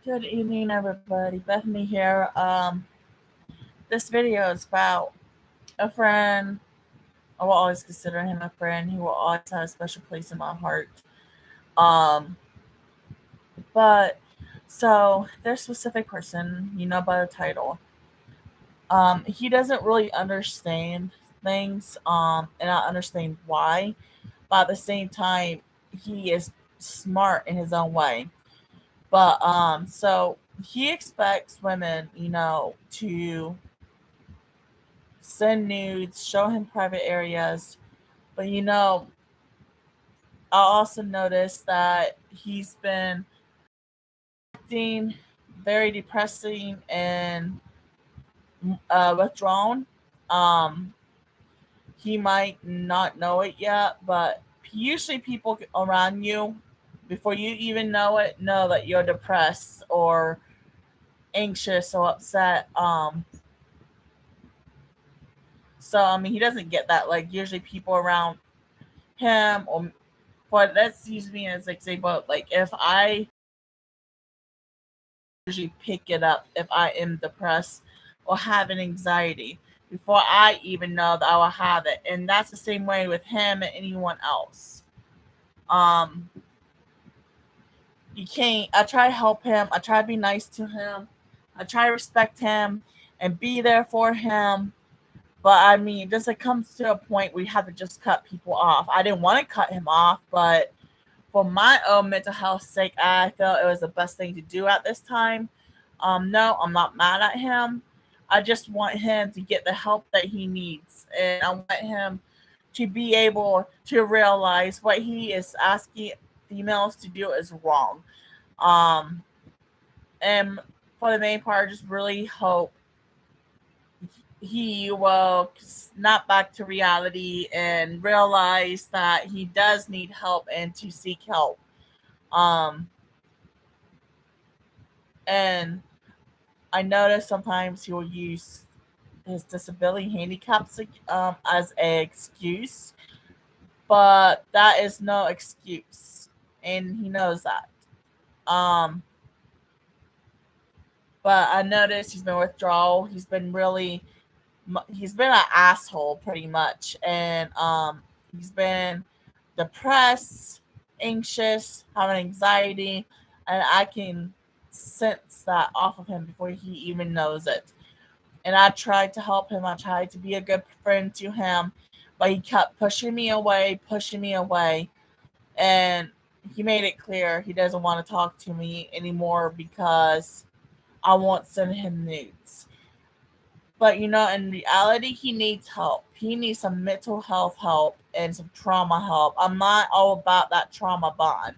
Good evening, everybody. Bethany here. This video is about a friend. I will always consider him a friend. He will always have a special place in my heart. Um, but so there's a specific person, by the title. He doesn't really understand things. And I understand why. But at the same time, he is smart in his own way. But so he expects women, to send nudes, show him private areas. But I also noticed that he's been acting very depressing and withdrawn. Um, he might not know it yet, but usually people around you, before you even know that you're depressed or anxious or upset. So I mean, he doesn't get that. Like usually, people around him, or but let's use me as an example. Like if I usually pick it up if I am depressed or have an anxiety before I even know that I will have it, and that's the same way with him and anyone else. Um, you can't. I try to help him. I try to be nice to him. I try to respect him and be there for him. But I mean, does it comes to a point where you have to just cut people off? I didn't want to cut him off, but for my own mental health sake, I felt it was the best thing to do at this time. No, I'm not mad at him. I just want him to get the help that he needs, and I want him to be able to realize what he is asking females to do is wrong. Um, and for the main part, I just really hope he will snap back to reality and realize that he does need help and to seek help. Um, and I notice sometimes he will use his disability handicaps as an excuse, but that is no excuse, and he knows that. Um, but I noticed he's been withdrawal. He's been an asshole pretty much, and he's been depressed, anxious, having anxiety, and I can sense that off of him before he even knows it. And I tried to help him. I tried to be a good friend to him, but he kept pushing me away, and he made it clear he doesn't want to talk to me anymore because I won't send him nudes. But in reality, he needs help. He needs some mental health help and some trauma help. I'm not all about that trauma bond.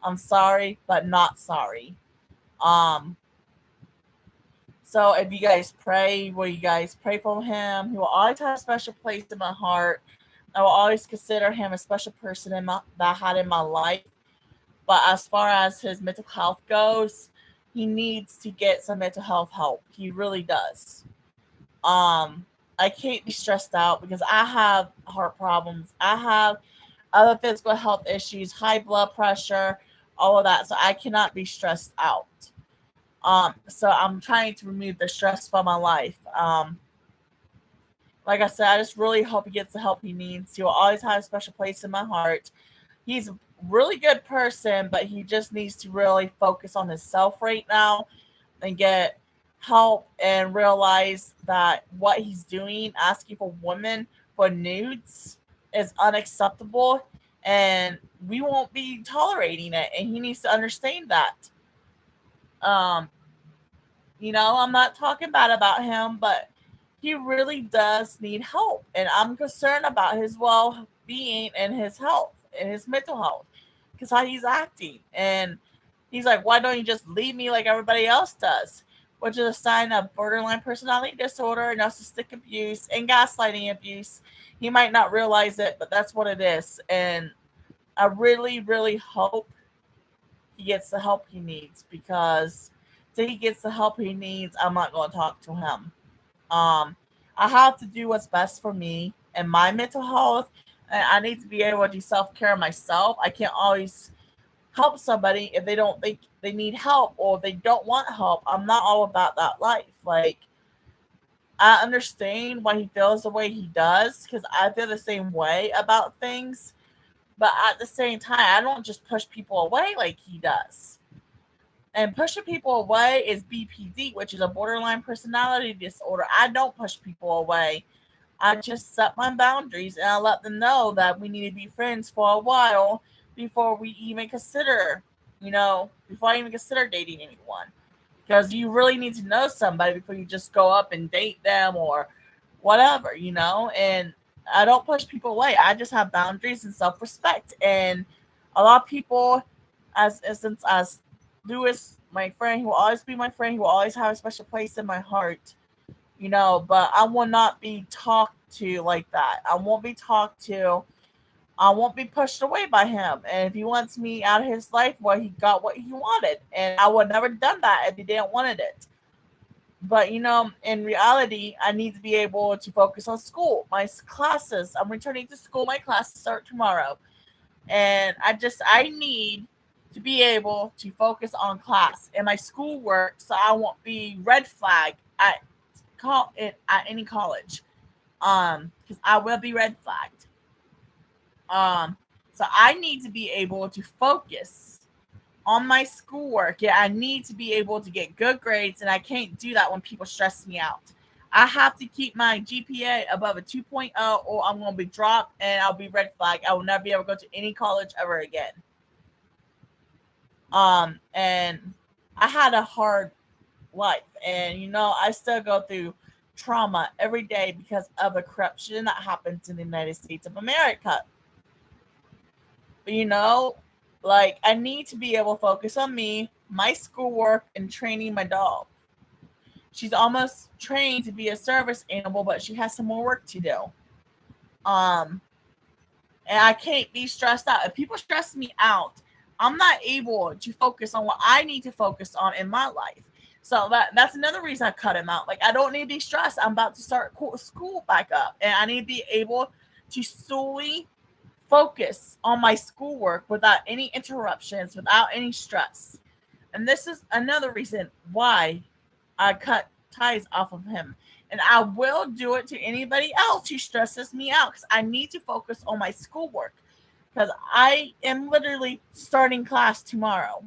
I'm sorry, but not sorry. Um, so if you guys pray, will you guys pray for him? He will always have a special place in my heart. I will always consider him a special person that I had in my life. But as far as his mental health goes, he needs to get some mental health help. He really does. Um, I can't be stressed out because I have heart problems. I have other physical health issues, high blood pressure, all of that. So I cannot be stressed out. So I'm trying to remove the stress from my life. Like I said, I just really hope he gets the help he needs. He will always have a special place in my heart. He's a really good person, but he just needs to really focus on himself right now and get help and realize that what he's doing, asking for women for nudes, is unacceptable, and we won't be tolerating it. And he needs to understand that. Um, I'm not talking bad about him, but he really does need help, and I'm concerned about his well being and his health and his mental health because how he's acting. And he's like, why don't you just leave me like everybody else does? Which is a sign of borderline personality disorder, narcissistic abuse, and gaslighting abuse. He might not realize it, but that's what it is. And I really, really hope he gets the help he needs because till he gets the help he needs, I'm not going to talk to him. Um, I have to do what's best for me and my mental health. And I need to be able to do self care myself. I can't always help somebody if they don't think they need help or they don't want help. I'm not all about that life. Like, I understand why he feels the way he does because I feel the same way about things. But at the same time, I don't just push people away like he does. And pushing people away is BPD, which is a borderline personality disorder. I don't push people away. I just set my boundaries and I let them know that we need to be friends for a while before we even consider, before I even consider dating anyone. Because you really need to know somebody before you just go up and date them or whatever. And I don't push people away. I just have boundaries and self respect. And a lot of people, as Lewis, my friend, he will always be my friend, he will always have a special place in my heart. But I will not be talked to like that. I won't be talked to. I won't be pushed away by him. And if he wants me out of his life, well, he got what he wanted. And I would never done that if he didn't wanted it. But in reality, I need to be able to focus on school. My classes. I'm returning to school. My classes start tomorrow. And I need to be able to focus on class and my schoolwork so I won't be red flag at any college. Because I will be red flagged. So I need to be able to focus on my schoolwork. Yeah, I need to be able to get good grades, and I can't do that when people stress me out. I have to keep my GPA above a 2.0 or I'm going to be dropped and I'll be red flag. I will never be able to go to any college ever again. And I had a hard life, and I still go through trauma every day because of the corruption that happens in the United States of America. But like, I need to be able to focus on me, my schoolwork, and training my dog. She's almost trained to be a service animal, but she has some more work to do. Um, and I can't be stressed out. If people stress me out, I'm not able to focus on what I need to focus on in my life. So that's another reason I cut him out. Like, I don't need to be stressed. I'm about to start school back up, and I need to be able to solely focus on my schoolwork without any interruptions, without any stress. And this is another reason why I cut ties off of him. And I will do it to anybody else who stresses me out because I need to focus on my schoolwork because I am literally starting class tomorrow.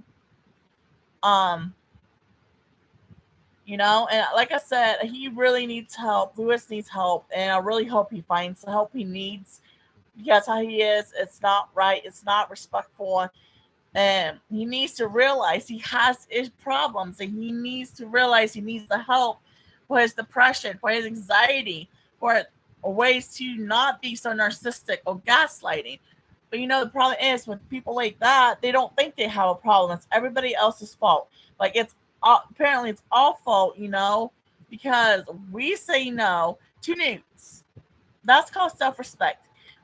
Um, and like I said, he really needs help. Lewis needs help, and I really hope he finds the help he needs because how he is, it's not right, it's not respectful, and he needs to realize he has his problems, and he needs to realize he needs the help for his depression, for his anxiety, for ways to not be so narcissistic or gaslighting. But the problem is with people like that, they don't think they have a problem. It's everybody else's fault. Like, apparently it's all fault, because we say no to nudes. That's called self-respect.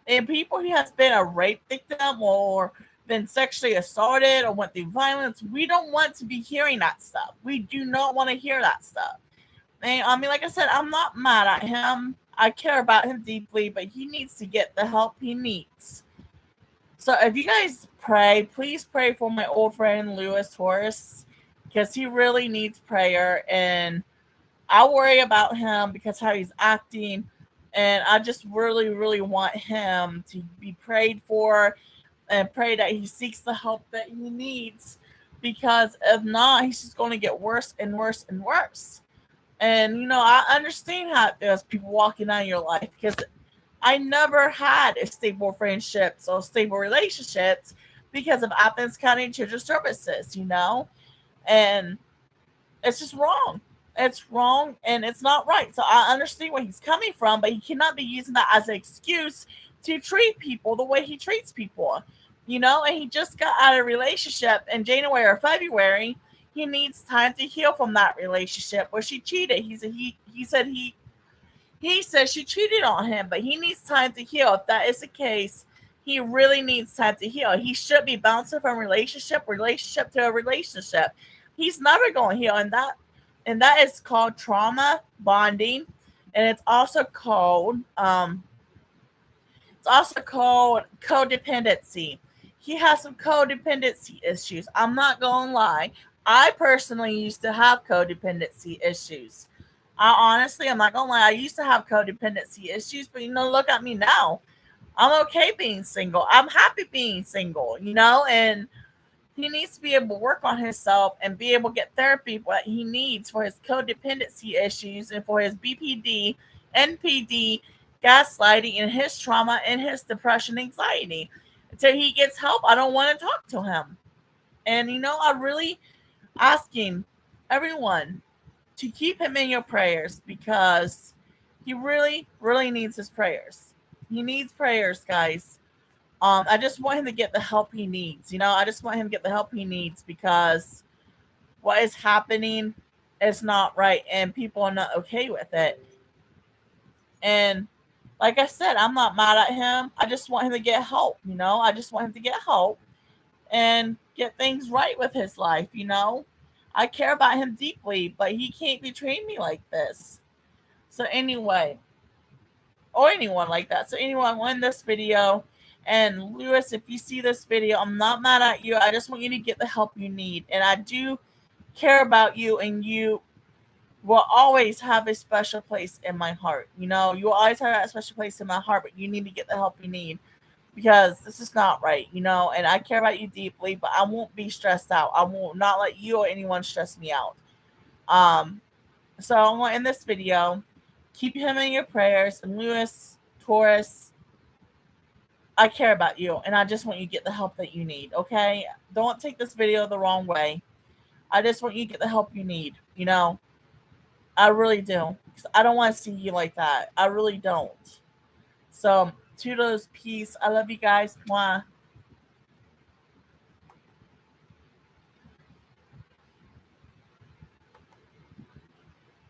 And people who has been a rape victim or been sexually assaulted or went through violence, we don't want to be hearing that stuff. We do not want to hear that stuff. And I mean, like I said, I'm not mad at him. I care about him deeply, but he needs to get the help he needs. So if you guys pray, please pray for my old friend Lewis Torres because he really needs prayer. And I worry about him because how he's acting. And I just really, really want him to be prayed for and pray that he seeks the help that he needs. Because if not, he's just going to get worse and worse and worse. And, I understand how it feels, people walking out of your life, because I never had a stable friendships or stable relationships because of Athens County Children's Services. And it's just wrong. It's wrong and it's not right. So I understand where he's coming from, but he cannot be using that as an excuse to treat people the way he treats people. And he just got out of a relationship in January or February. He needs time to heal from that relationship where she cheated. He said she cheated on him, but he needs time to heal. If that is the case, he really needs time to heal. He should be bouncing from relationship to a relationship. He's never going to heal, and that is called trauma bonding, and it's also called codependency. he has some codependency issues. I'm not going to lie. I personally used to have codependency issues. I'm not going to lie. I used to have codependency issues, but look at me now. I'm okay being single. I'm happy being single, and he needs to be able to work on himself and be able to get therapy what he needs for his codependency issues and for his BPD, NPD, gaslighting, and his trauma and his depression, anxiety. Until he gets help, I don't want to talk to him. And I really asking everyone to keep him in your prayers because he really, really needs his prayers. He needs prayers, guys. I just want him to get the help he needs. I just want him to get the help he needs because what is happening is not right and people are not okay with it. And like I said, I'm not mad at him. I just want him to get help. I just want him to get help and get things right with his life. I care about him deeply, but he can't be treating me like this. So anyway, or anyone like that. So anyone win this video. And Lewis, if you see this video, I'm not mad at you. I just want you to get the help you need. And I do care about you, and you will always have a special place in my heart. You will always have that special place in my heart, but you need to get the help you need because this is not right, and I care about you deeply, but I won't be stressed out. I will not let you or anyone stress me out. So I want in this video, keep him in your prayers. And Lewis, Torres, I care about you, and I just want you to get the help that you need, okay? Don't take this video the wrong way. I just want you to get the help you need, I really do. Because I don't want to see you like that. I really don't. So, toodles, peace. I love you guys. Mwah.